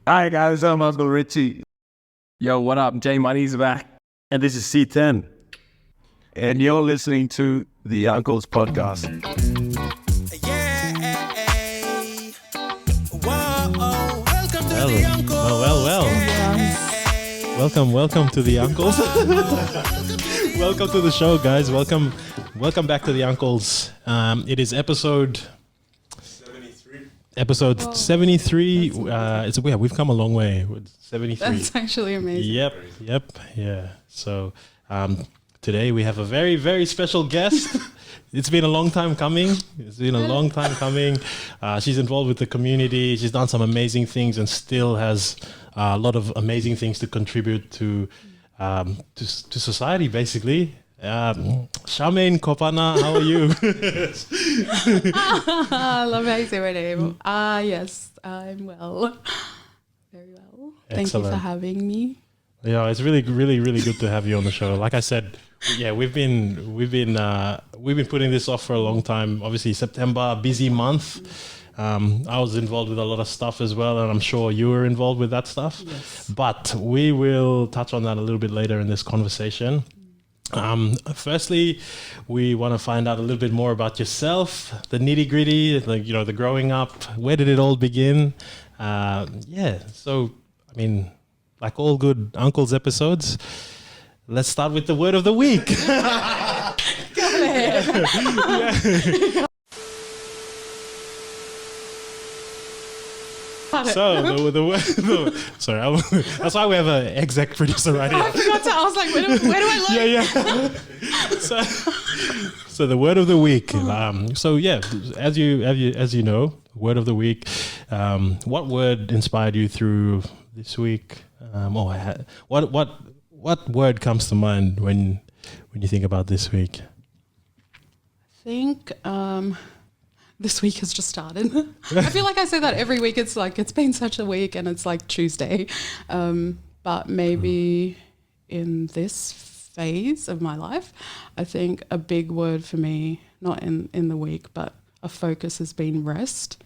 Hi guys, I'm Uncle Richie. Yo, what up? J Money's back. And this is C10. And you're listening to the Uncle's Podcast. Welcome to the Uncles. Welcome to the show, guys. Welcome back to the Uncles. It is episode 73. We've come a long way with 73. That's actually amazing. Yep. Yeah. So today we have a very, very special guest. It's been a long time coming. She's involved with the community. She's done some amazing things and still has a lot of amazing things to contribute to society, basically. Charmaine Kopana, how are you? I love how you say my name. Yes, I'm well. Very well. Thank you for having me. Yeah, it's really, really, really good to have you on the show. Like I said, yeah, we've been putting this off for a long time. Obviously, September, busy month. I was involved with a lot of stuff as well, and I'm sure you were involved with that stuff. Yes. But we will touch on that a little bit later in this conversation. Firstly, we want to find out a little bit more about yourself, the nitty gritty, the growing up. Where did it all begin? So, I mean, like all good Uncles episodes, let's start with the word of the week. Got it. So sorry, that's why we have an exec producer right here. I forgot to. I was like, where do I look? Yeah. So the word of the week. As you know, word of the week. What word inspired you through this week? What word comes to mind when you think about this week? I think this week has just started. I feel like I say that every week. It's like it's been such a week, and it's like Tuesday. But maybe in this phase of my life, I think a big word for me, not in the week, but a focus has been rest,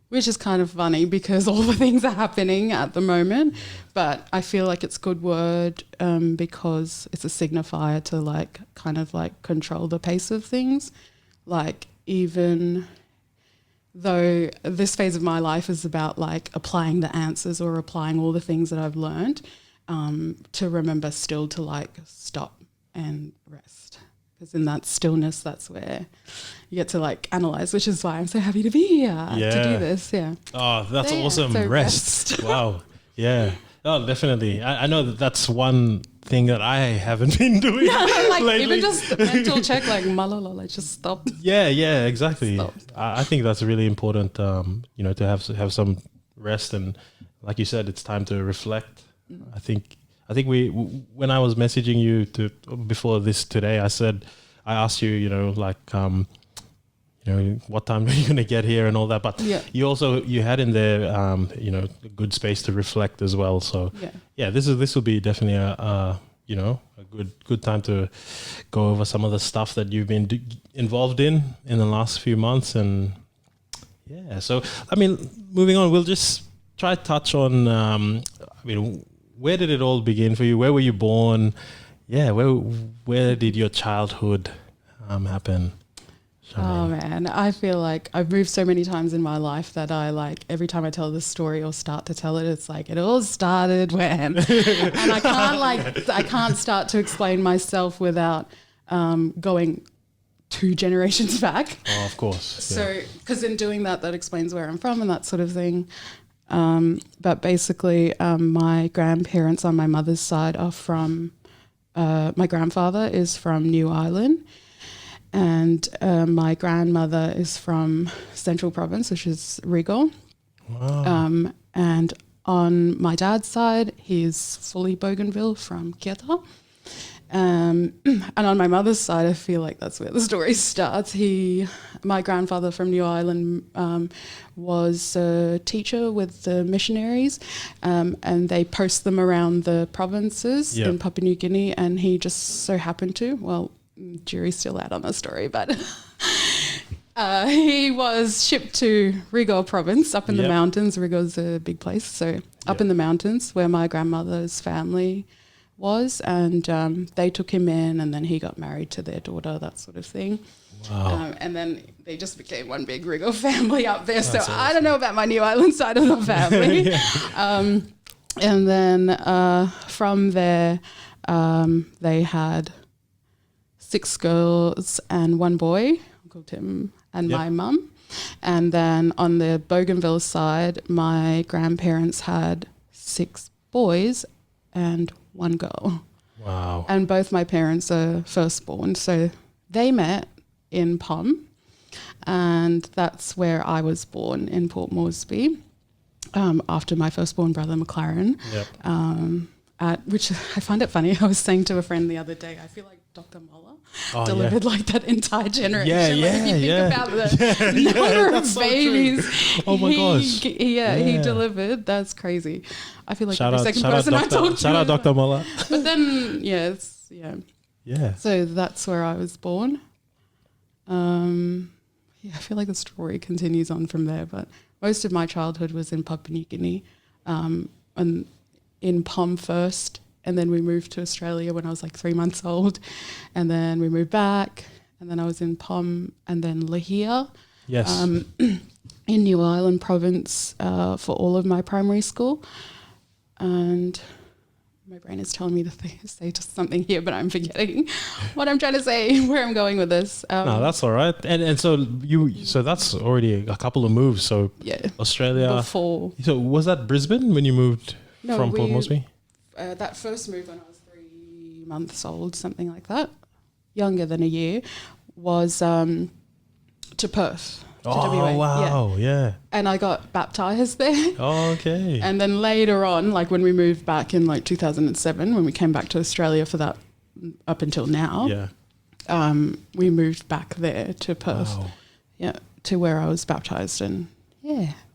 which is kind of funny because all the things are happening at the moment. But I feel like it's a good word because it's a signifier to kind of control the pace of things. Like even though this phase of my life is about applying the answers or applying all the things that I've learned, to remember still to stop and rest. Because in that stillness, that's where you get to analyze, which is why I'm so happy to be here to do this. Yeah. Oh, that's awesome. So rest. Wow. Yeah. Oh, definitely. I know that's one thing that I haven't been doing lately. Even just the mental check, malala, just stop. Yeah, exactly. Stop. I think that's really important, to have some rest, and like you said, it's time to reflect. I think when I was messaging you before this today, I asked you, what time are you going to get here and all that, but you had in there, a good space to reflect as well. So this will be definitely a good time to go over some of the stuff that you've been involved in the last few months. And so, I mean, moving on, we'll just try to touch on, where did it all begin for you? Where were you born? Yeah, where did your childhood happen? Oh man, I feel like I've moved so many times in my life that I every time I tell this story or start to tell it, it's it all started when, and I can't start to explain myself without going 2 generations back. Oh, of course. So, because in doing that explains where I'm from and that sort of thing. But basically, my grandparents on my mother's side are from. My grandfather is from New Ireland. And my grandmother is from Central Province, which is Regal. Wow. And on my dad's side, he's fully Bougainville from Kieta. And on my mother's side, I feel like that's where the story starts. My grandfather from New Ireland was a teacher with the missionaries, and they post them around the provinces in Papua New Guinea, and he just so happened to, jury's still out on the story, but He was shipped to Rigor province up in the mountains. Rigor's a big place. So up in the mountains where my grandmother's family was, and they took him in, and then he got married to their daughter, that sort of thing. Wow. And then they just became one big Rigor family up there. That's awesome. I don't know about my New Ireland side of the family. And then from there, they had 6 girls and 1 boy, Uncle Tim and my mum. And then on the Bougainville side, my grandparents had 6 boys and 1 girl. Wow. And both my parents are firstborn. So they met in Pom, and that's where I was born, in Port Moresby, after my firstborn brother, McLaren. Which I find it funny. I was saying to a friend the other day, I feel like Dr. Muller delivered like that entire generation. If you think about the number of babies. So oh my gosh. He delivered. That's crazy. I feel like shout every second person I talk to. Shout out Dr. Muller. But then, So that's where I was born. I feel like the story continues on from there, but most of my childhood was in Papua New Guinea, and in Pom first, and then we moved to Australia when I was like 3 months old, and then we moved back, and then I was in Pom, and then Lahia, in New Ireland province for all of my primary school, and my brain is telling me to say just something here, but I'm forgetting what I'm trying to say, where I'm going with this. No, that's all right. And so that's already a couple of moves. So Australia. Before. So was that Brisbane when you moved from Port Moresby? That first move when I was 3 months old, something like that, younger than a year, was to Perth. Oh, WA. Wow, yeah. And I got baptised there. Oh, okay. And then later on, like when we moved back in like 2007, when we came back to Australia for that up until now, we moved back there to Perth, to where I was baptised, and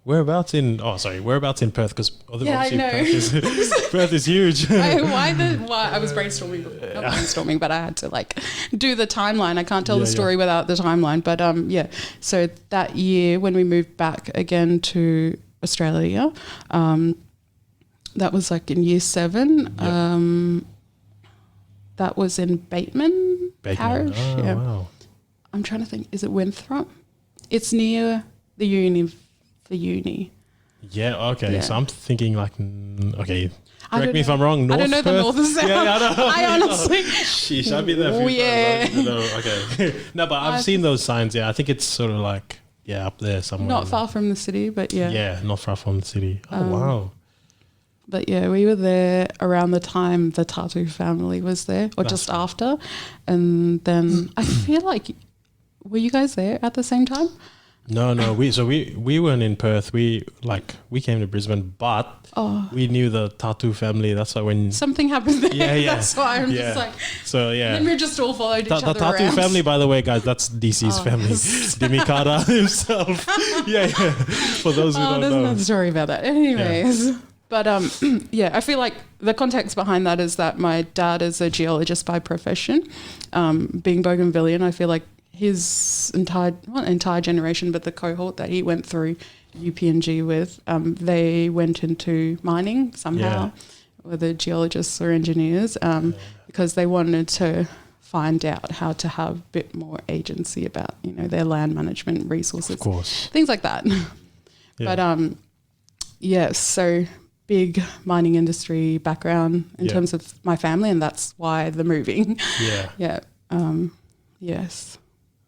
Whereabouts in Perth? Because obviously Perth is huge. Why I was brainstorming before. Not brainstorming, but I had to like do the timeline. I can't tell the story without the timeline. But so that year when we moved back again to Australia, that was like in year 7. That was in Bateman Parish. Oh, wow. I'm trying to think. Is it Winthrop? It's near the uni. Yeah, okay. Yeah. So I'm thinking like, correct me if I'm wrong. I don't know Perth? The north and south. Yeah, I know. I honestly. Sheesh, I've been there a few times. Okay. No, but I've seen those signs. Yeah, I think it's sort of like, up there somewhere. Not far from the city, but Yeah, not far from the city. Oh, wow. But we were there around the time the Tatu family was there, or just after. And then I feel like, were you guys there at the same time? No. We weren't in Perth. We came to Brisbane, but we knew the Tatu family. That's why when something happened there. Yeah. That's why I'm just like. So Then we just all followed each other The Tatu around. family, by the way, guys, that's DC's family. Dimikada himself. For those who don't know. There's another story about that. Anyways. Yeah. But I feel like the context behind that is that my dad is a geologist by profession. Being Bougainvillean, I feel like his entire generation, but the cohort that he went through UPNG with, they went into mining somehow, whether geologists or engineers, because they wanted to find out how to have a bit more agency about, their land management resources, of course, things like that. But so big mining industry background in terms of my family, and that's why the moving. Yes.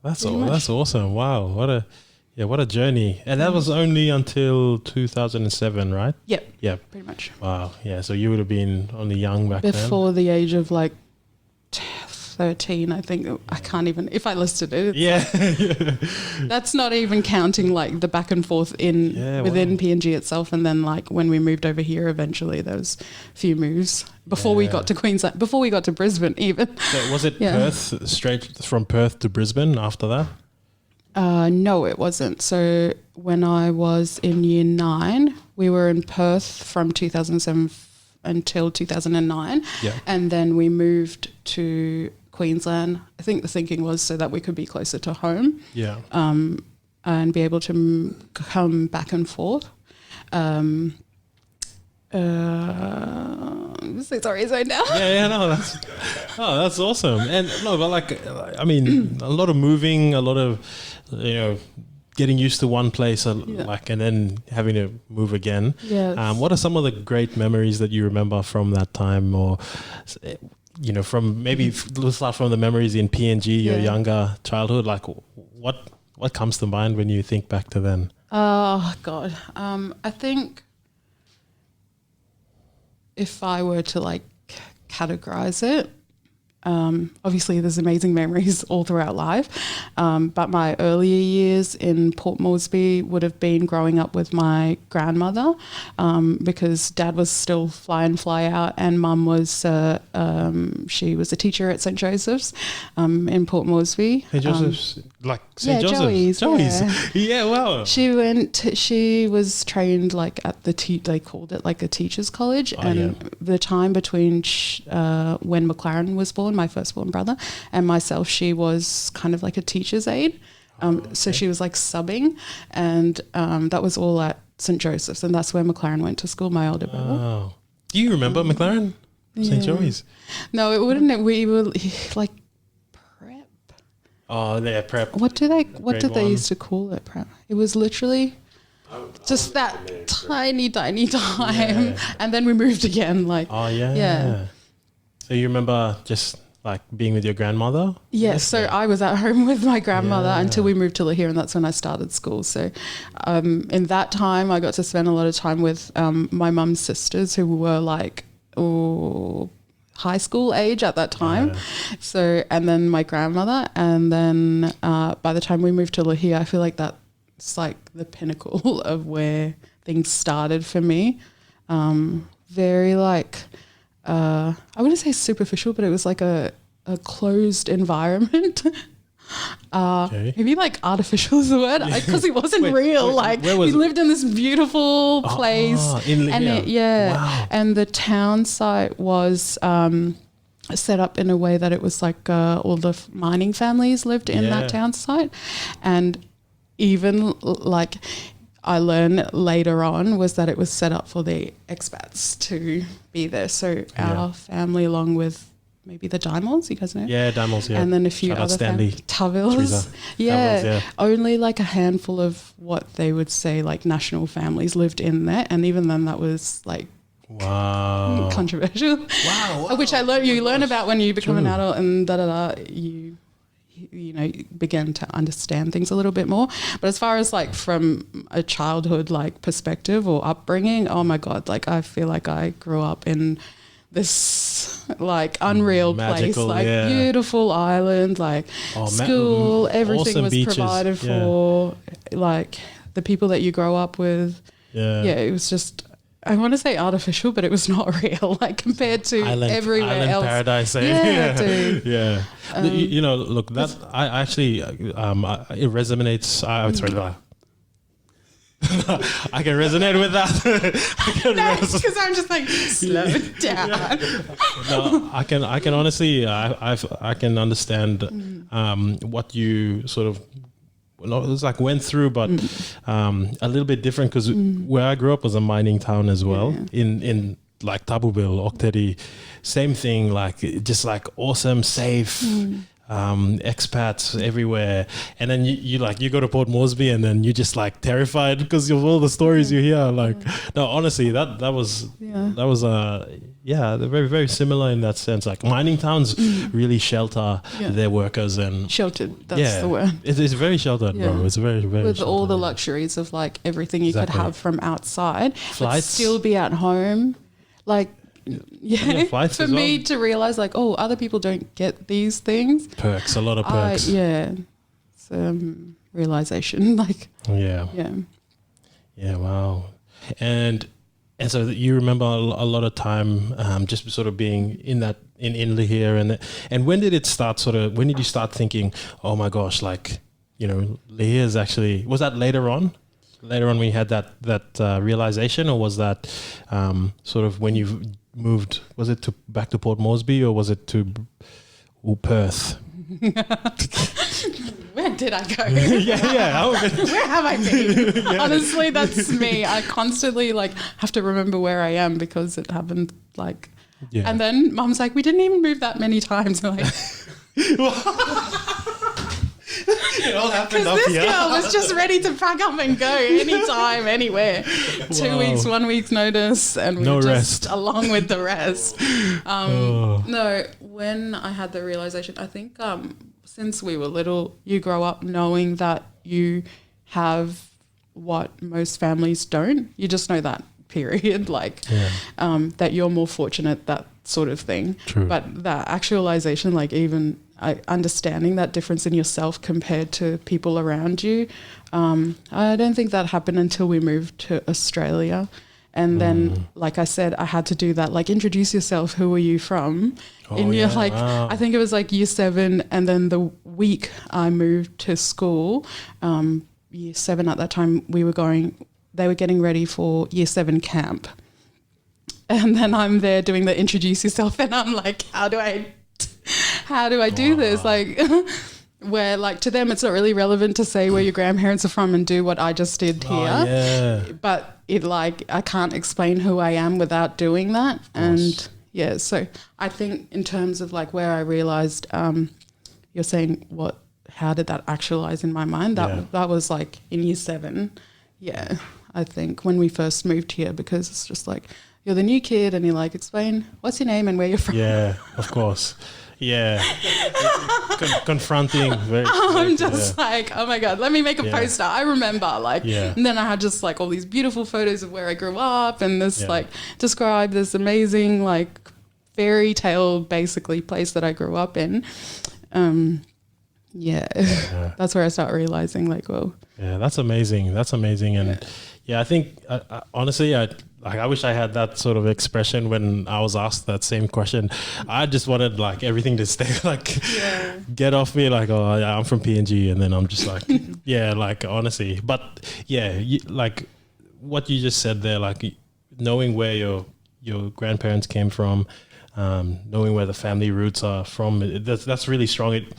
That's awesome. Wow. What a journey. And that was only until 2007, right? Yep. Yeah. Pretty much. Wow. Yeah. So you would have been only young back then. Before the age of like 13, I think. I can't even, if I listed it. That's not even counting like the back and forth within PNG itself. And then like when we moved over here, eventually there was a few moves before we got to Queensland, before we got to Brisbane even. So was it Perth, straight from Perth to Brisbane after that? No, it wasn't. So when I was in year 9, we were in Perth from 2007 until 2009. And then we moved to Queensland. I think the thinking was so that we could be closer to home. Yeah. And be able to come back and forth. I'm so sorry, so now. No, that's awesome. And no, but like, I mean, a lot of moving, a lot of, getting used to one place, like, and then having to move again. Yes. What are some of the great memories that you remember from that time, or, from maybe let's start from the memories in PNG, your younger childhood. Like, what comes to mind when you think back to then? Oh God, I think if I were to like categorize it, obviously there's amazing memories all throughout life, but my earlier years in Port Moresby would have been growing up with my grandmother, because Dad was still fly in, fly out, and Mum was she was a teacher at St. Joseph's in Port Moresby. St. Joseph's, like St. Joseph's? Joey's. Yeah, wow. She was trained like at they called it like a teacher's college, the time between when McLaren was born, my firstborn brother, and myself, she was kind of like a teacher's aide. So she was like subbing, and that was all at St. Joseph's, and that's where McLaren went to school, my older brother. Oh. Do you remember McLaren? St. Joey's? No, it wouldn't. We were like prep. Oh, yeah, prep. What did they used to call it? Prep. It was literally just that tiny time, and then we moved again. Like, yeah. So you remember just like being with your grandmother? Yes. So I was at home with my grandmother until we moved to Lahire, and that's when I started school. So in that time, I got to spend a lot of time with my mum's sisters, who were like high school age at that time. So, and then my grandmother, and then by the time we moved to Lahire, I feel like that's like the pinnacle of where things started for me. Very like, I wouldn't say superficial, but it was like a closed environment. Maybe like artificial is the word, because it wasn't real. Like, we lived in this beautiful place, and the town site was set up in a way that it was like all the mining families lived in that town site, and even like I learned later on was that it was set up for the expats to be there. So our family, along with maybe the Dimals, you guys know? Yeah, Dimals, yeah. And then a few other families. Tavils. Yeah. Only like a handful of what they would say like national families lived in there. And even then that was like controversial. Wow. Which you learn about when you become an adult, and you know, begin to understand things a little bit more. But as far as like from a childhood like perspective or upbringing, oh my God, like I feel like I grew up in this like unreal place, like beautiful island, like school, everything awesome was beaches. Provided for, like the people that you grow up with. It was just, I want to say artificial, but it was not real, like compared to everywhere else. Paradise, dude. You know, look, that I actually it resonates. I can resonate with that. Because I'm just like, slow down. No, I can honestly, I can understand what you sort of, it's like went through, but a little bit different, because where I grew up was a mining town as well, in like Tabuville, Okteri, same thing, like just like awesome, safe, expats everywhere. And then you go to Port Moresby, and then you just like terrified because of all the stories you hear. Like, no, honestly, that was they're very, very similar in that sense. Like mining towns really shelter their workers, and sheltered. That's the word. It's very sheltered, bro. It's very, very with sheltered, all the luxuries of like everything you could have from outside, flights, but still be at home. Like, flights for me to realize like, oh, other people don't get these things. Perks, a lot of perks. It's realization. Like, wow. And so you remember a lot of time just sort of being in that in Lahire, and when did it start? When did you start thinking, oh my gosh, like, you know, Lahire is actually, was that later on? Later on, we had that realization, or was that sort of when you moved? Was it back to Port Moresby, or was it to Perth? Where did I go? yeah. Where have I been? Honestly, that's me. I constantly have to remember where I am because it happened and then Mum's like, we didn't even move that many times. I'm like, it all happened up this here. girl was just ready to pack up and go anytime, anywhere. 2 weeks, 1 week's notice, and we were just rest. Along with the rest. No, when I had the realization, I think since we were little, you grow up knowing that you have what most families don't. You just know that, period. That you're more fortunate, that sort of thing. True. But that actualization, even understanding that difference in yourself compared to people around you, I don't think that happened until we moved to Australia. And then, like I said, I had to do that, introduce yourself, who are you from? Wow. I think it was year 7, and then the week I moved to school, year 7 at that time, they were getting ready for year 7 camp. And then I'm there doing the introduce yourself, and I'm like, how do I do this? Where to them it's not really relevant to say where your grandparents are from and do what I just did here. But it I can't explain who I am without doing that. And so I think in terms of where I realized, you're saying how did that actualize in my mind? That was in year 7. Yeah, I think when we first moved here, because it's just you're the new kid and you're explain what's your name and where you're from. Yeah, of course. Yeah. Confronting. I'm just oh my God, let me make a poster. I remember and then I had just all these beautiful photos of where I grew up and this describe this amazing fairy tale basically place that I grew up in. That's where I start realizing whoa. Yeah, that's amazing. And I think honestly, I wish I had that sort of expression when I was asked that same question. I just wanted everything to stay get off me I'm from PNG, and then I'm just honestly. But what you just said there, knowing where your grandparents came from, knowing where the family roots are from, that's really strong. It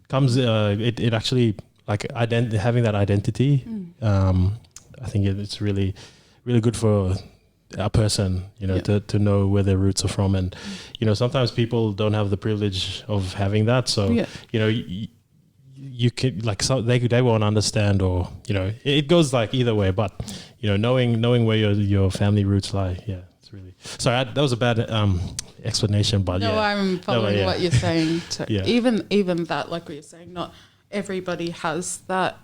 comes it actually having that identity. I think it's really good for a person, to know where their roots are from. And, sometimes people don't have the privilege of having that. So, you can they won't understand, or, it goes either way, but, knowing where your family roots lie. Yeah. It's really, sorry, that was a bad explanation, but no, I'm following what you're saying. So even that, what you're saying, not everybody has that,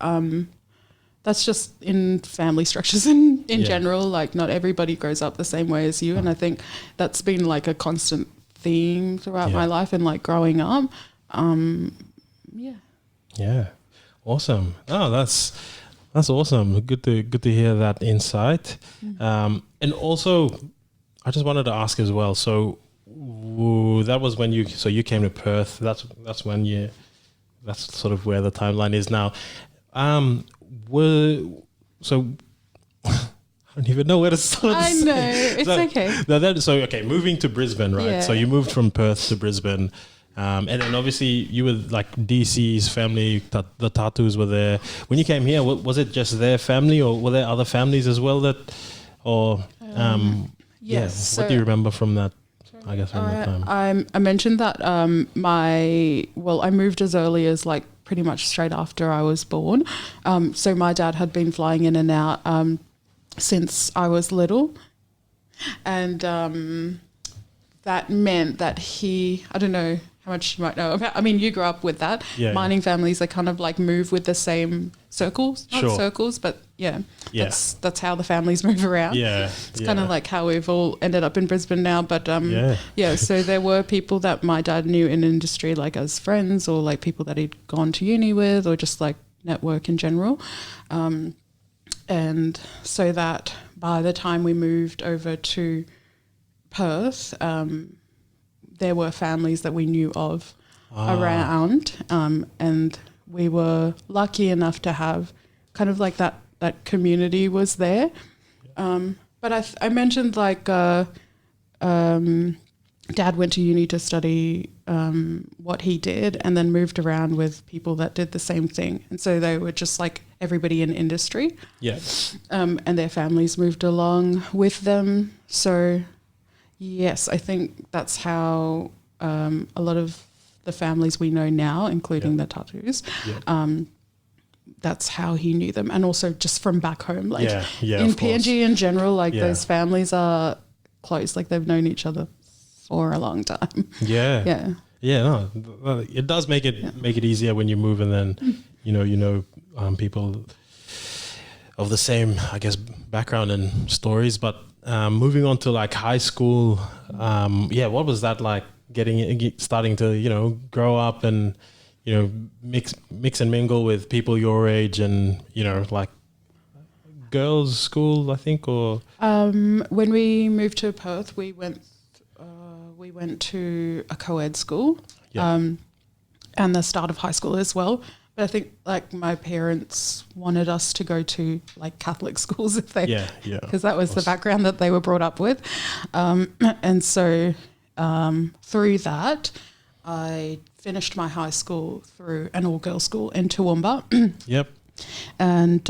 that's just in family structures in general. Not everybody grows up the same way as you. And I think that's been a constant theme throughout my life and growing up. Yeah. Awesome. Oh, that's awesome. Good to hear that insight. And also I just wanted to ask as well. So that was when you came to Perth. That's sort of where the timeline is now. So I don't even know where to start. I know, it's okay. Moving to Brisbane, right? Yeah. So you moved from Perth to Brisbane, and then obviously you were DC's family. The Tatus were there when you came here. Was it just their family, or were there other families as well yes. What do you remember from that? I guess from that time. I mentioned that I moved as early as pretty much straight after I was born. So my dad had been flying in and out since I was little. And that meant that I don't know how much you might know about, you grew up with that. Mining families, they kind of move with the same circles, not circles, but that's how the families move around. It's kind of how we've all ended up in Brisbane now. But so there were people that my dad knew in industry, as friends, or people that he'd gone to uni with, or just network in general. And so that by the time we moved over to Perth, there were families that we knew of around, and we were lucky enough to have kind of that community was there. But I mentioned Dad went to uni to study what he did and then moved around with people that did the same thing. And so they were just like everybody in industry. Yeah. And their families moved along with them. So, yes, I think that's how a lot of the families we know now, including the tattoos, that's how he knew them. And also just from back home. Like in PNG in general, like those families are close. Like they've known each other for a long time. Yeah. No, it does make it easier when you move, and then people of the same, I guess, background and stories. But moving on to like high school, what was that like? Starting to grow up and mix and mingle with people your age, and like girls' school, I think, or when we moved to Perth, we went to a co-ed school, and the start of high school as well. But I think like my parents wanted us to go to like Catholic schools if they, because that was the background that they were brought up with, and so through that, I finished my high school through an all-girls school in Toowoomba. Yep. And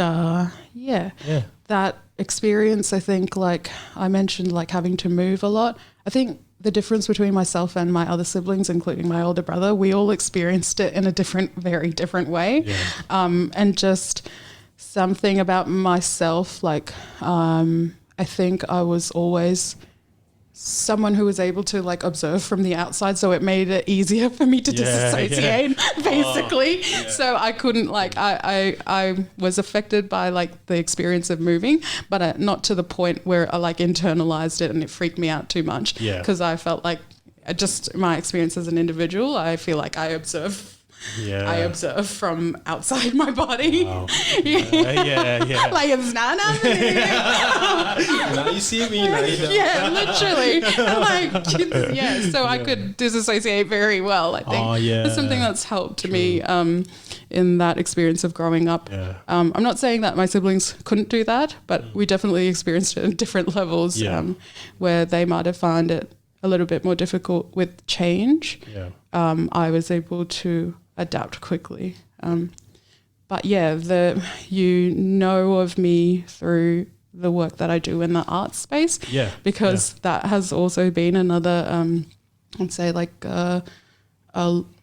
that experience, I think, like I mentioned, like having to move a lot. I think the difference between myself and my other siblings, including my older brother, we all experienced it in a very different way. Yeah. And just something about myself, like I think I was always someone who was able to like observe from the outside, so it made it easier for me to disassociate basically. So I couldn't like I was affected by like the experience of moving, but not to the point where I like internalized it and it freaked me out too much, because I felt like just my experience as an individual, I feel like I observe from outside my body. Wow. Like it's not happening. Now you see me. Now you know. Yeah, literally. So I could disassociate very well. I think it's something that's helped me in that experience of growing up. I'm not saying that my siblings couldn't do that, but we definitely experienced it at different levels, where they might have found it a little bit more difficult with change. I was able to adapt quickly. But of me through the work that I do in the art space, because that has also been another, I'd say like a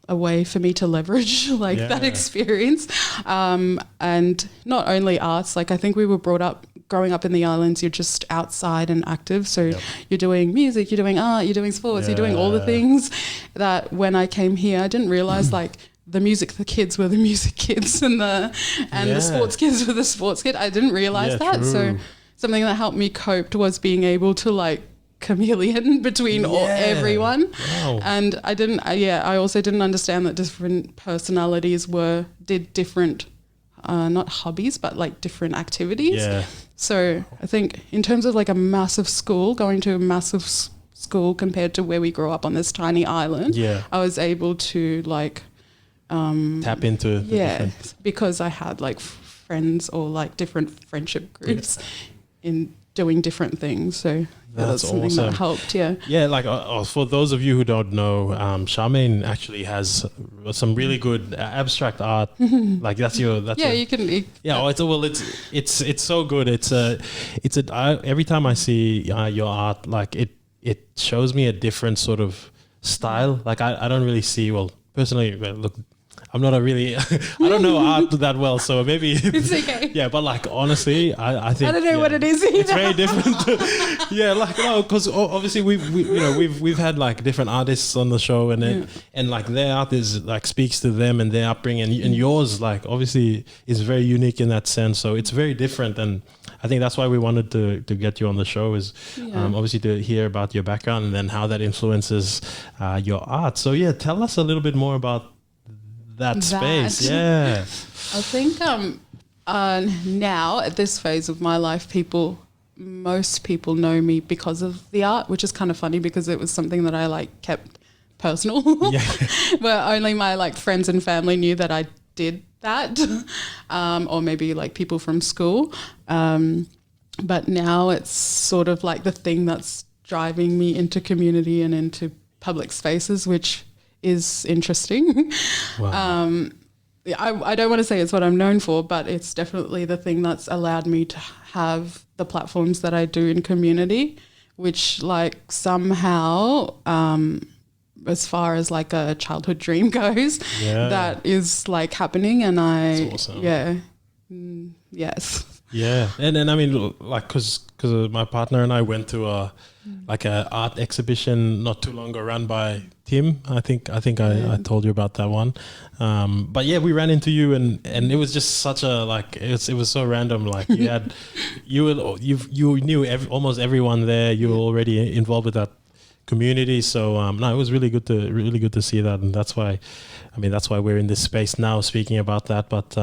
way for me to leverage like that experience. And not only arts, like I think we were brought up, growing up in the islands, you're just outside and active. So you're doing music, you're doing art, you're doing sports, you're doing all the things that when I came here, I didn't realize like the music kids were the music kids and the sports kids were the sports kids. I didn't realize that. True. So something that helped me cope was being able to like chameleon between everyone. Wow. And I also didn't understand that different personalities did different not hobbies, but like different activities. So I think in terms of like a massive school, going to a massive school compared to where we grew up on this tiny island, I was able to like tap into because I had like friends or like different friendship groups in doing different things. So that's something awesome. That helped. Like for those of you who don't know, Charmaine actually has some really good abstract art. Like that's you can. It's so good. Every time I see your art, like it shows me a different sort of style. Like I don't really see, personally, look, I'm not I don't know art that well, so maybe it's okay. Yeah, but like honestly, I think I don't know what it is either. It's very different. Because obviously we've had like different artists on the show, and like their art is like speaks to them and their upbringing, and yours like obviously is very unique in that sense. So it's very different, and I think that's why we wanted to get you on the show is obviously to hear about your background and then how that influences your art. So tell us a little bit more about that space. I think now at this phase of my life, most people know me because of the art, which is kind of funny because it was something that I like kept personal, where only my like friends and family knew that I did that, or maybe like people from school. But now it's sort of like the thing that's driving me into community and into public spaces, which is interesting. Wow. I don't want to say it's what I'm known for, but it's definitely the thing that's allowed me to have the platforms that I do in community, which like somehow, as far as like a childhood dream goes, that is like happening. And That's awesome. Yes. Yeah, and I mean, like, cause my partner and I went to a art exhibition not too long ago, run by Tim. I think I told you about that one. But yeah, we ran into you, and it was just such a like it was so random. Like you knew almost everyone there. You were already involved with that community. So no, it was really good to see that, and that's why we're in this space now speaking about that. But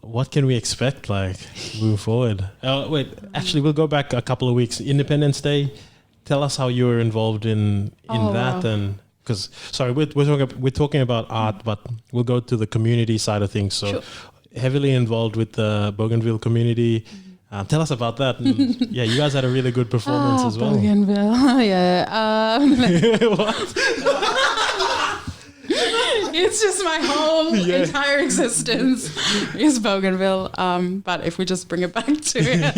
what can we expect like moving forward? Actually, we'll go back a couple of weeks. Independence Day. Tell us how you were involved in that, and because we're talking about art, but we'll go to the community side of things. So heavily involved with the Bougainville community. Tell us about that. And yeah, you guys had a really good performance as well. Bougainville, yeah. What? It's just my whole entire existence is Bougainville. But if we just bring it back to it.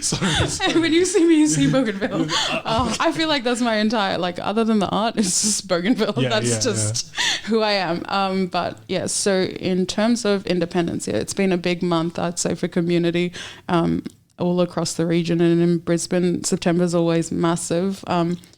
Sorry. And when you see me, you see Bougainville. I feel like that's my entire, like, other than the art, it's just Bougainville. That's just who I am. But yeah, so in terms of independence, it's been a big month, I'd say, for community all across the region. And in Brisbane, September's always massive.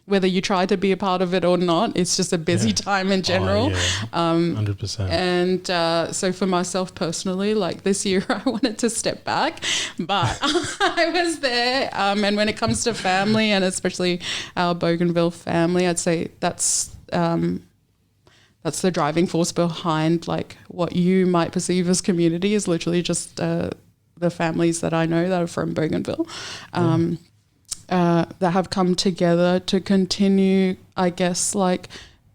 Whether you try to be a part of it or not, it's just a busy time in general. 100%. And so for myself personally, like this year, I wanted to step back, but I was there. And when it comes to family, and especially our Bougainville family, I'd say that's the driving force behind like what you might perceive as community is literally just the families that I know that are from Bougainville. That have come together to continue, I guess, like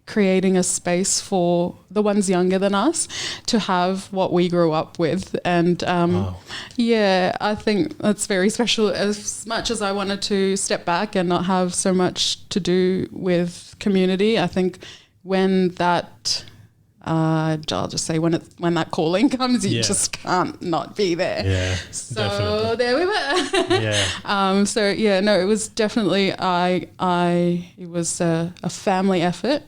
creating a space for the ones younger than us to have what we grew up with. And I think that's very special. As much as I wanted to step back and not have so much to do with community, I think when that I'll just say when that calling comes, you just can't not be there. Yeah, so definitely. There we were. It was definitely it was a family effort.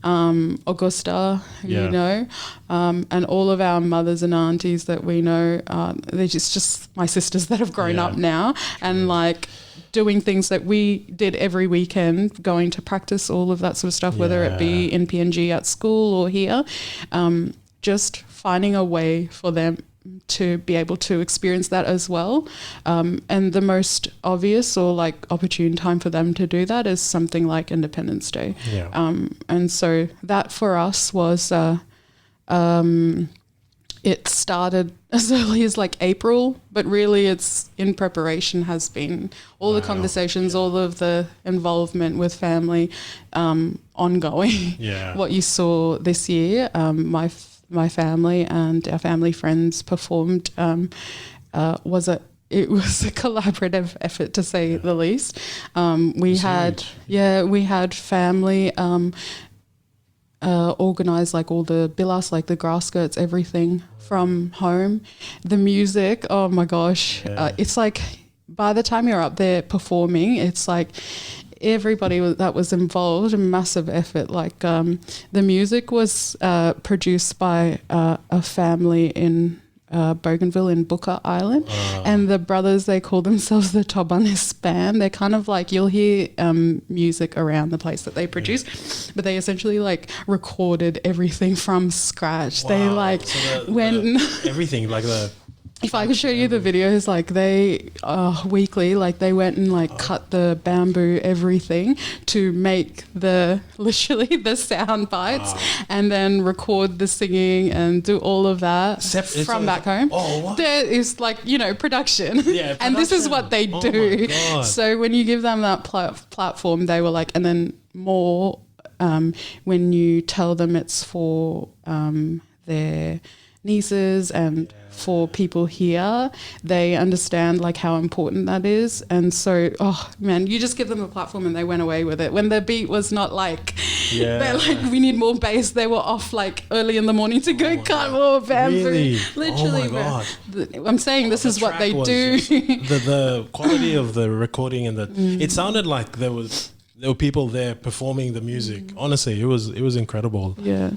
Augusta, you know, and all of our mothers and aunties that we know, they're just my sisters that have grown up now, and like doing things that we did every weekend, going to practice, all of that sort of stuff, whether it be in PNG at school or here, just finding a way for them to be able to experience that as well. And the most obvious or like opportune time for them to do that is something like Independence Day. And so that for us was, it started as early as like April, but really it's in preparation has been all the conversations, all of the involvement with family, ongoing. What you saw this year, my family and our family friends performed, was a collaborative effort to say the least. We had family, organize like all the bilas, like the grass skirts, everything from home. The music, oh my gosh, it's like by the time you're up there performing, it's like everybody that was involved, a massive effort. Like the music was produced by a family in Bougainville in Booker Island, and the brothers, they call themselves the Tobanis Band. They're kind of like, you'll hear music around the place that they produce, but they essentially like recorded everything from scratch. They like everything like the. If I could show you the videos, like they weekly, like they went and like cut the bamboo, everything to make literally the sound bites, and then record the singing and do all of that from back home. There is like, production. And this is what they do. So when you give them that platform, they were like, and then more when you tell them it's for their nieces and for people here. They understand like how important that is. And so, oh man, you just give them a platform and they went away with it. When the beat was not like, they're like, we need more bass. They were off like early in the morning to go cut more bamboo. Really? Literally. Oh my God. I'm saying this is what they do. The quality of the recording and it sounded like there were people there performing the music. Honestly, it was incredible. Yeah.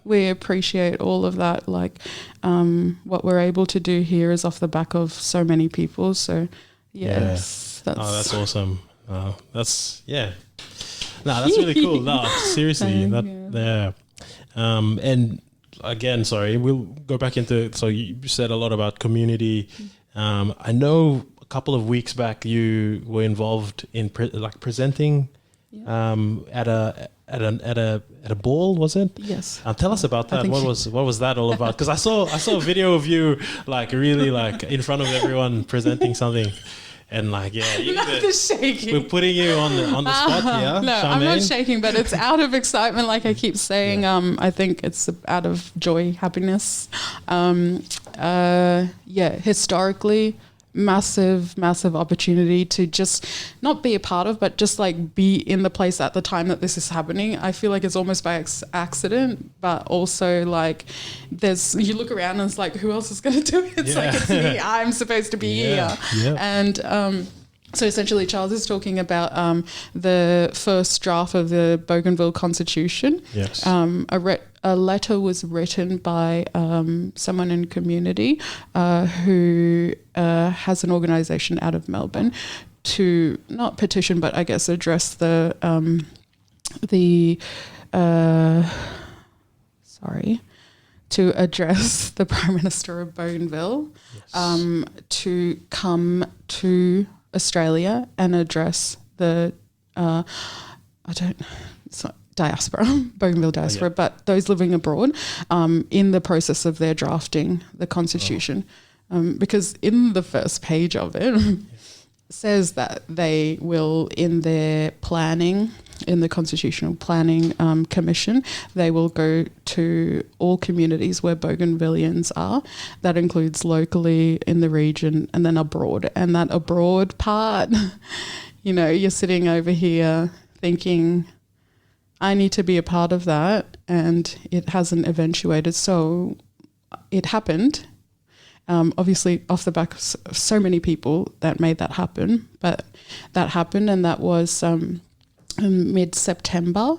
We appreciate all of that. Like, what we're able to do here is off the back of so many people. So, yes, that's awesome. That's really cool. No, seriously, and again, sorry, we'll go back into. So you said a lot about community. I know a couple of weeks back you were involved in presenting at a ball, was it? Yes. Tell us about that. What was that all about? Because I saw a video of you like really like in front of everyone presenting something, and like shaking. We're putting you on the spot here. No, Charmaine. I'm not shaking, but it's out of excitement. Like I keep saying, I think it's out of joy, happiness. Historically, massive opportunity to just not be a part of, but just like be in the place at the time that this is happening. I feel like it's almost by accident, but also like you look around and it's like, who else is going to do it? It's like, it's me. I'm supposed to be here. Yeah. And so essentially Charles is talking about the first draft of the Bougainville Constitution. Yes. A letter was written by someone in community who has an organisation out of Melbourne to not petition, but I guess address to address the Prime Minister of Bougainville to come to Australia and address the diaspora, Bougainville diaspora, but those living abroad in the process of their drafting the Constitution. Because in the first page of it says that they will, in their planning, in the Constitutional Planning Commission, they will go to all communities where Bougainvillians are. That includes locally in the region and then abroad. And that abroad part, you're sitting over here thinking, I need to be a part of that, and it hasn't eventuated. So it happened, obviously off the back of so many people that made that happen, but that happened, and that was in mid-September,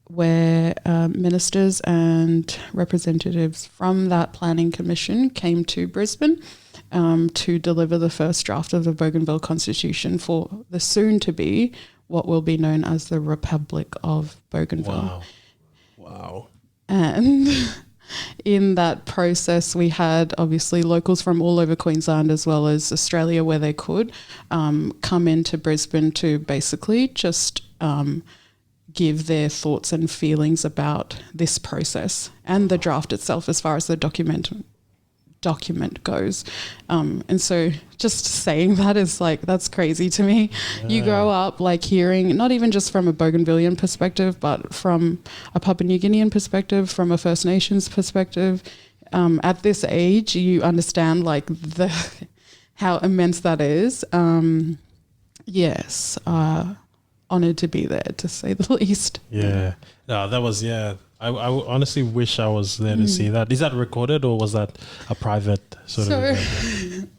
where ministers and representatives from that planning commission came to Brisbane to deliver the first draft of the Bougainville Constitution for the soon-to-be what will be known as the Republic of Bougainville. Wow. And in that process, we had obviously locals from all over Queensland as well as Australia where they could come into Brisbane to basically just give their thoughts and feelings about this process and the draft itself as far as the document goes. And so just saying that is like, that's crazy to me. Yeah. You grow up like hearing, not even just from a Bougainvillian perspective, but from a Papua New Guinean perspective, from a First Nations perspective. At this age, you understand like how immense that is. Honored to be there, to say the least. Yeah. No, that was, I honestly wish I was there to see that. Is that recorded or was that a private sort of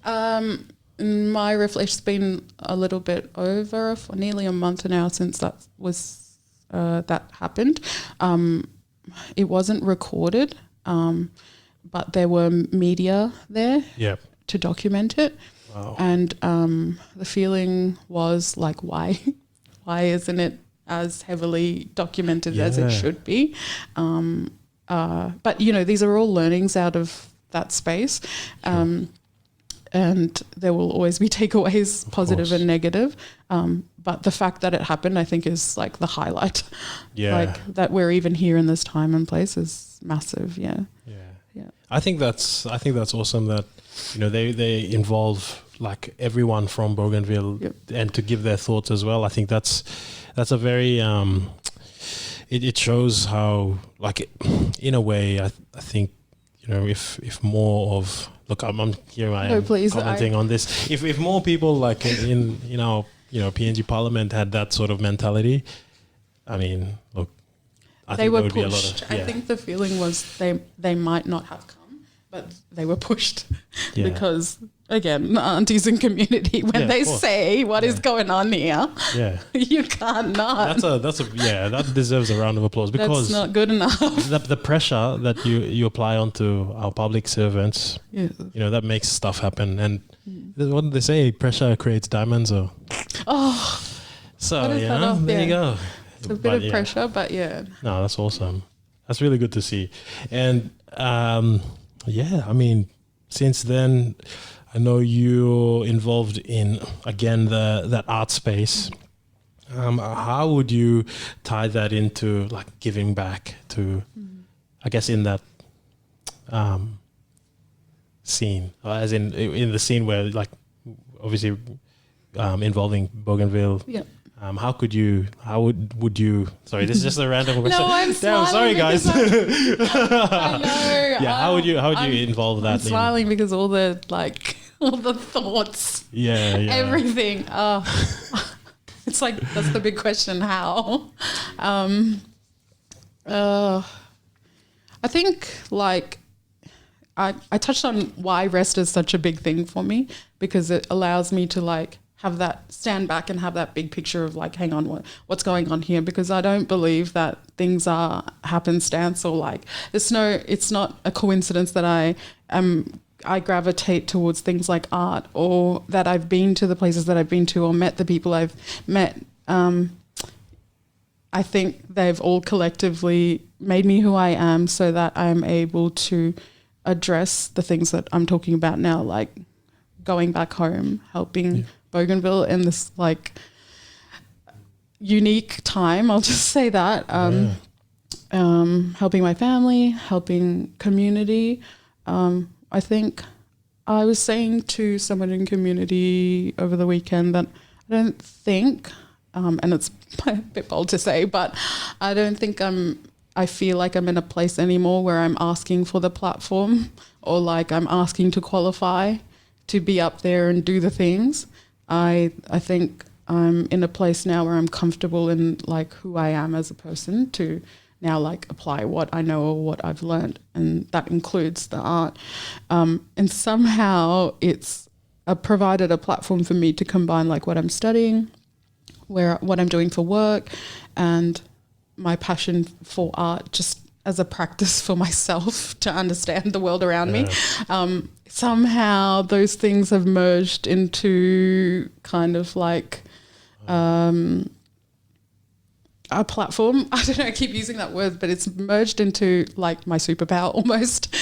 event? My reflection's been a little bit over for nearly a month now since that happened. It wasn't recorded, but there were media there to document it. Wow. And the feeling was like, why isn't it as heavily documented as it should be? But, these are all learnings out of that space. And there will always be takeaways, positive and negative. But the fact that it happened, I think, is like the highlight. Yeah. Like that we're even here in this time and place is massive. Yeah. I think that's awesome that, they involve like everyone from Bougainville and to give their thoughts as well. I think that's a very, it shows how, like, in a way, I think, if more of, look, I'm here I am please, commenting on this. If more people like in PNG Parliament had that sort of mentality, I mean, look, I they think were there would pushed. be a lot of, I think the feeling was they might not have come, but they were pushed because, again, the aunties in community, when they say what is going on here, you can't not. That deserves a round of applause, because that's not good enough. The pressure that you apply onto our public servants, that makes stuff happen. And what do they say? Pressure creates diamonds. Or so there you go. It's a bit of pressure, but no, that's awesome. That's really good to see. And I mean, since then, I know you're involved in, again, that art space. How would you tie that into like giving back to, I guess, in that scene, as in the scene where, like, obviously involving Bougainville? Yeah. How would you, sorry, this is just a random question. No, I'm smiling. Sorry, guys. I know. Yeah, how would you involve that? I'm smiling because all the thoughts. Everything. It's like, that's the big question. How? I think, like, I touched on why rest is such a big thing for me, because it allows me to, like, have that, stand back and have that big picture of, like, hang on, what's going on here? Because I don't believe that things are happenstance, or like, it's not a coincidence that I gravitate towards things like art, or that I've been to the places that I've been to, or met the people I've met. I think they've all collectively made me who I am, so that I'm able to address the things that I'm talking about now, like going back home, helping Bougainville in this, like, unique time. I'll just say that. Helping my family, helping community. I think I was saying to someone in community over the weekend that I don't think, and it's a bit bold to say, but I don't think I feel like I'm in a place anymore where I'm asking for the platform, or like I'm asking to qualify to be up there and do the things. I think I'm in a place now where I'm comfortable in, like, who I am as a person, to now, like, apply what I know or what I've learned, and that includes the art. And somehow it's provided a platform for me to combine, like, what I'm studying, what I'm doing for work, and my passion for art, just as a practice for myself to understand the world around me. Somehow those things have merged into kind of like a platform. I don't know, I keep using that word, but it's merged into, like, my superpower almost.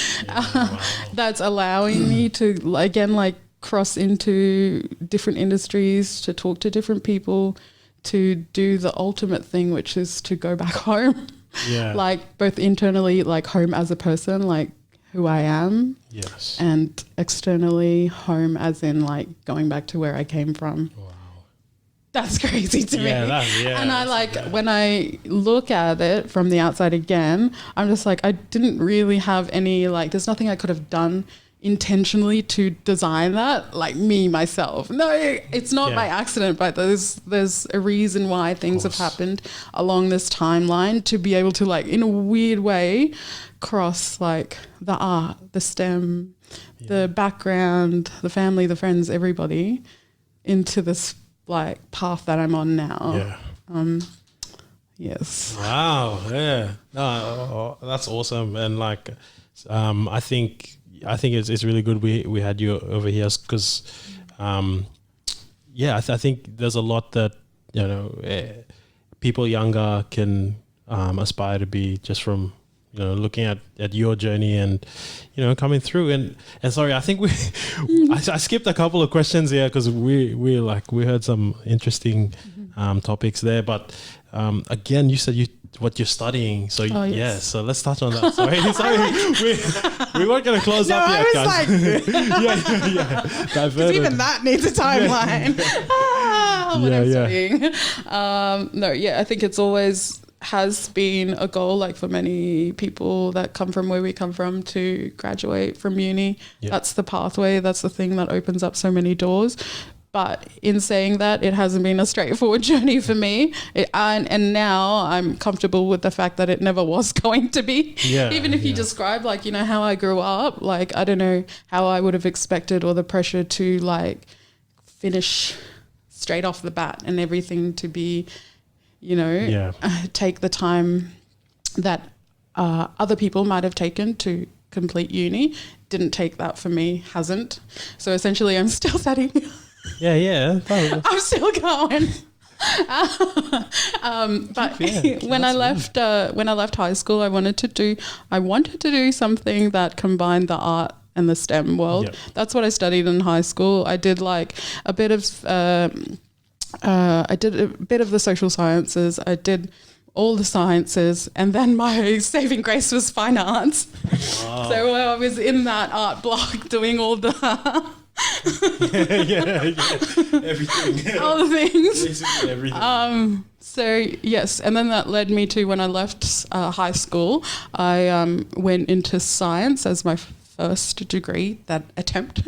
That's allowing me to, again, like, cross into different industries, to talk to different people, to do the ultimate thing, which is to go back home. Like, both internally, like, home as a person, like who I am. Yes. And externally, home as in, like, going back to where I came from. Wow. That's crazy to me. And I, like, when I look at it from the outside again, I'm just like, I didn't really have any, like, there's nothing I could have done intentionally to design that, like, me, myself. No, it's not by accident, but there's a reason why things have happened along this timeline, to be able to, like, in a weird way, cross, like, the art, the STEM, the background, the family, the friends, everybody, into this, like, path that I'm on now. Yes. Wow. Yeah. No, that's awesome. And, like, I think it's really good we had you over here, because I think there's a lot that, you know, people younger can aspire to be, just from, you know, looking at your journey and, you know, coming through. And sorry, I think I skipped a couple of questions here, because we heard some interesting topics there. But again, you said what you're studying. So so let's touch on that. Sorry, we weren't going to close up yet, guys. Because even that needs a timeline. What I'm studying. I think it's always has been a goal, like for many people that come from where we come from, to graduate from uni. Yeah. That's the pathway. That's the thing that opens up so many doors. But in saying that, it hasn't been a straightforward journey for me. And now I'm comfortable with the fact that it never was going to be. Yeah, even if you describe, like, you know, how I grew up, like, I don't know how I would have expected, or the pressure to, like, finish straight off the bat and everything to be, you know, take the time that other people might have taken to complete uni. Didn't take that for me, hasn't. So essentially I'm still studying. I'm still going. But when I left high school, I wanted to do something that combined the art and the STEM world. Yep. That's what I studied in high school. I did like a bit of the social sciences. I did all the sciences, and then my saving grace was fine arts. Wow. So I was in that art block doing all the everything, all the things, basically everything. So yes, and then that led me to, when I left high school, I went into science as my first degree, that attempt.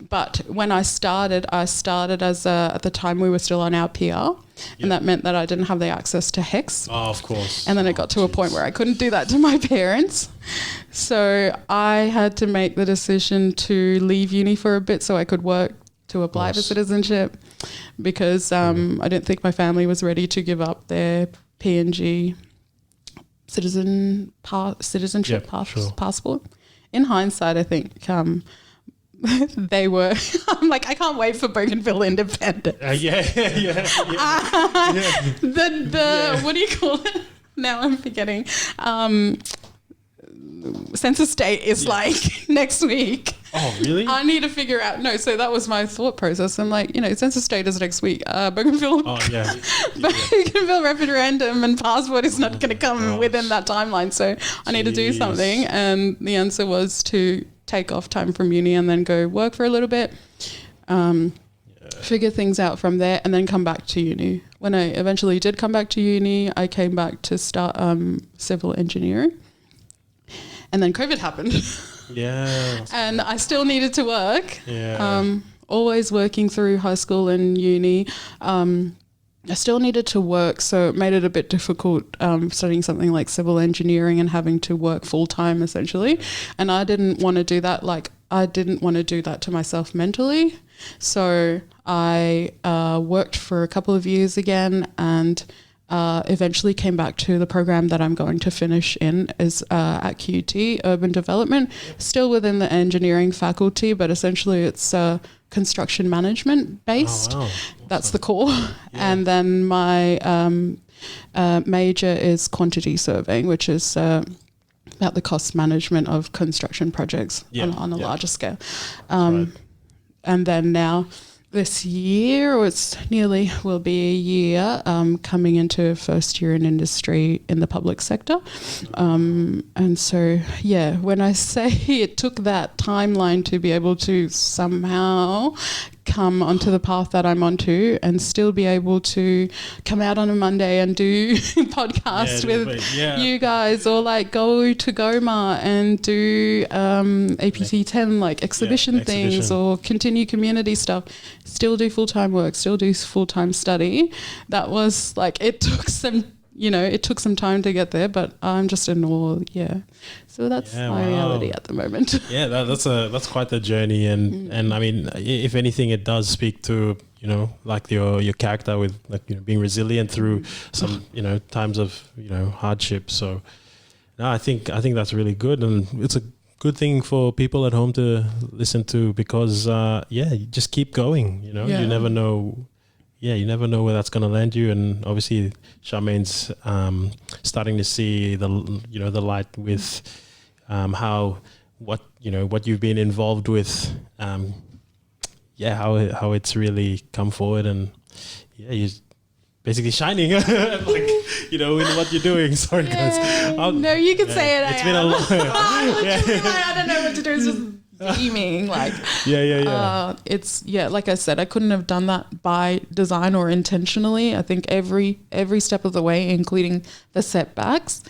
But when I started as at the time we were still on our PR, and that meant that I didn't have the access to HEX. Oh, of course. And then it got to a point where I couldn't do that to my parents. So I had to make the decision to leave uni for a bit so I could work to apply for citizenship, because I didn't think my family was ready to give up their PNG citizenship passport. In hindsight, I think they were. I'm like, I can't wait for Bougainville independence. What do you call it? Now I'm forgetting. Census date is like next week. Oh, really? I need to figure out. No, so that was my thought process. I'm like, you know, census date is next week. Bougainville. Bougainville referendum and passport is not going to come within that timeline. So I need to do something. And the answer was to take off time from uni and then go work for a little bit, figure things out from there, and then come back to uni. When I eventually did come back to uni, I came back to start civil engineering. And then COVID happened. And I still needed to work. Always working through high school and uni. I still needed to work, so it made it a bit difficult studying something like civil engineering and having to work full-time, essentially. And I didn't want to do that. I didn't want to do that to myself mentally. So I worked for a couple of years again, and eventually came back to the program that I'm going to finish in is at QT, Urban Development, still within the engineering faculty, but essentially it's construction management based. Oh, wow. That's the core. And then my major is quantity surveying, which is about the cost management of construction projects on a larger scale. And then now this year, or it's nearly will be a year, coming into first year in industry in the public sector. And so, when I say it took that timeline to be able to somehow come onto the path that I'm onto and still be able to come out on a Monday and do podcast with you guys, or like go to Goma and do APT 10 like exhibition things, or continue community stuff, still do full-time work, still do full-time study. That was like, it took some time to get there, but I'm just in awe. So that's my reality at the moment. That's quite the journey, and I mean, if anything, it does speak to, you know, like your character with, like, you know, being resilient through some, you know, times of, you know, hardship. So no, I think that's really good, and it's a good thing for people at home to listen to, because you just keep going. You know, you never know. You never know where that's going to land you, and obviously Charmaine's starting to see the light with what you've been involved with, how it's really come forward, and you're basically shining, like, you know, in what you're doing. Sorry, guys. No, you can say it. It's been a long. I don't know what to do. It's just beaming. Like, it's like I said, I couldn't have done that by design or intentionally. I think every step of the way, including the setbacks,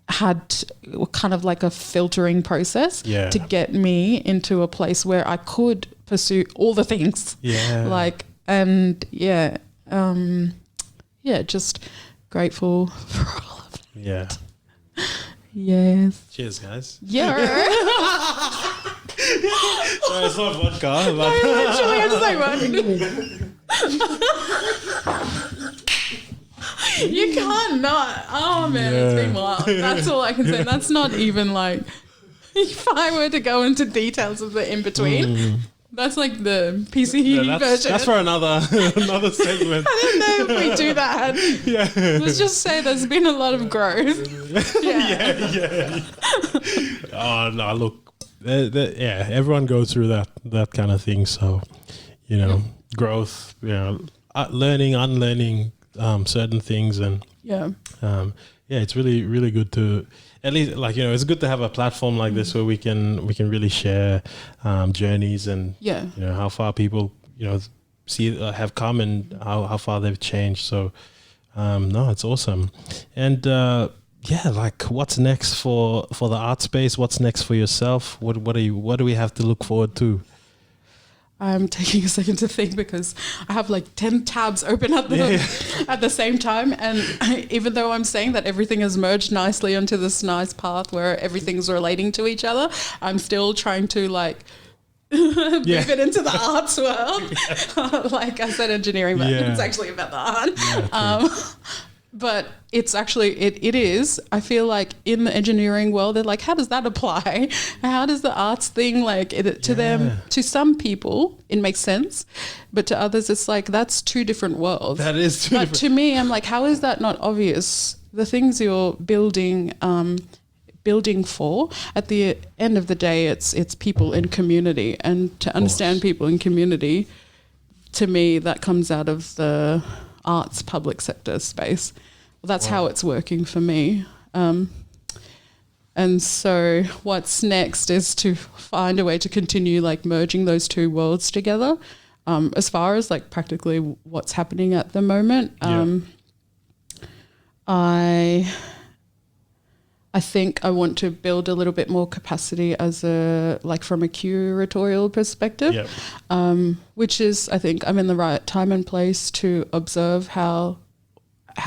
had kind of like a filtering process to get me into a place where I could pursue all the things. Just grateful for all of it. Yes. Cheers, guys. Yeah. So it's not vodka, but Literally, I just like you can't not. Oh man, it's been wild. That's all I can say. That's not even like if I were to go into details of the in between. That's like the PCE version. That's for another segment. I don't know if we do that. Let's just say there's been a lot of growth. Oh no, look, everyone goes through that kind of thing. So, growth, learning, unlearning certain things, and it's really, really good to. At least, it's good to have a platform like this where we can really share journeys and how far people have come and how far they've changed. So it's awesome. And what's next for the art space? What's next for yourself? What do we have to look forward to? I'm taking a second to think because I have like 10 tabs open at the same time. And even though I'm saying that everything has merged nicely onto this nice path where everything's relating to each other, I'm still trying to move it into the arts world. Like I said, engineering, but it's actually about the art. But it's actually, it is, I feel like in the engineering world, they're like, how does that apply? How does the arts thing, to them, to some people, it makes sense. But to others, it's like, that's two different worlds. That is two different. But to me, I'm like, how is that not obvious? The things you're building for, at the end of the day, it's people in community. And to understand people in community, to me, that comes out of the arts public sector space. Well, that's how it's working for me. And so what's next is to find a way to continue merging those two worlds together. As far as practically what's happening at the moment, I think I want to build a little bit more capacity as from a curatorial perspective, which is, I think I'm in the right time and place to observe how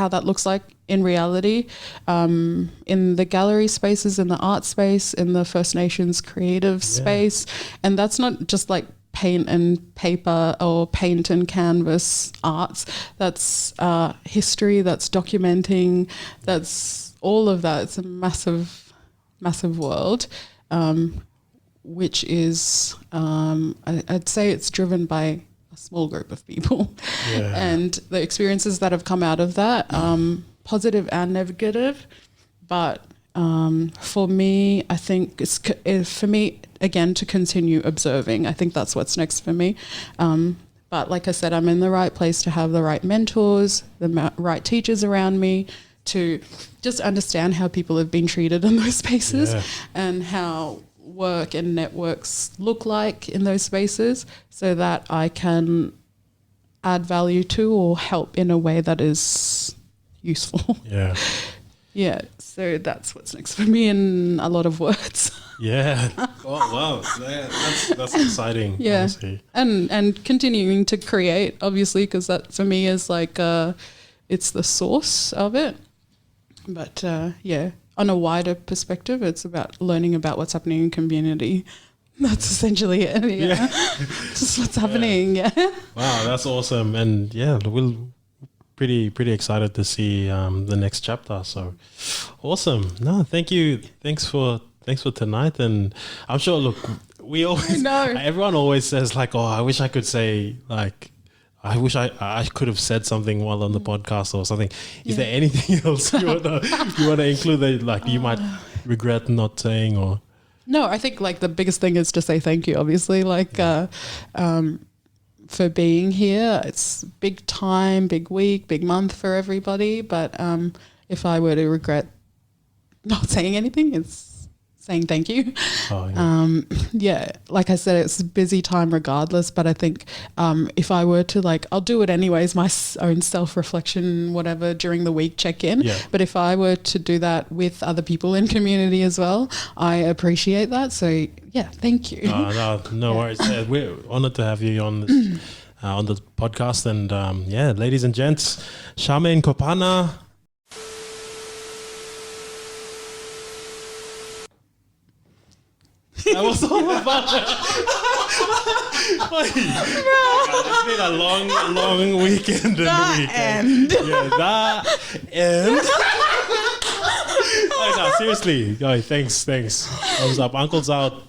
that looks like in reality, in the gallery spaces, in the art space, in the First Nations creative space. And that's not just paint and paper or paint and canvas arts. That's history, that's documenting, that's all of that. It's a massive, massive world, which is, I'd say it's driven by a small group of people. And the experiences that have come out of that, positive and negative. But for me, I think it's for me, again, to continue observing. I think that's what's next for me. But like I said, I'm in the right place to have the right mentors, the right teachers around me, to just understand how people have been treated in those spaces and how work and networks look like in those spaces, so that I can add value to or help in a way that is useful. So that's what's next for me in a lot of words. Wow. That's exciting. Honestly. And continuing to create, obviously, because that for me is it's the source of it. But on a wider perspective, it's about learning about what's happening in community. That's essentially it. Just what's happening. Wow, that's awesome. And we're pretty excited to see the next chapter. So awesome. No, thank you. Thanks for tonight. And I'm sure, look, we always everyone always says I wish I could say I wish I could have said something while on the podcast or something. Is there anything else you wanna include that you might regret not saying? Or no, I think the biggest thing is to say thank you, obviously, for being here. It's big time, big week, big month for everybody. But if I were to regret not saying anything, it's saying thank you. Oh, yeah. Yeah, like I said, it's a busy time regardless, but I think if I were to I'll do it anyways, my own self-reflection, whatever, during the week, check in. Yeah. But if I were to do that with other people in community as well, I appreciate that. So yeah, thank you. No worries. We're honored to have you on this, on the podcast. And ladies and gents, Charmaine Kopana. That was all about it. It's been a long weekend. That end. Oh, no, seriously. Oh, thanks. Thumbs up. Uncle's out.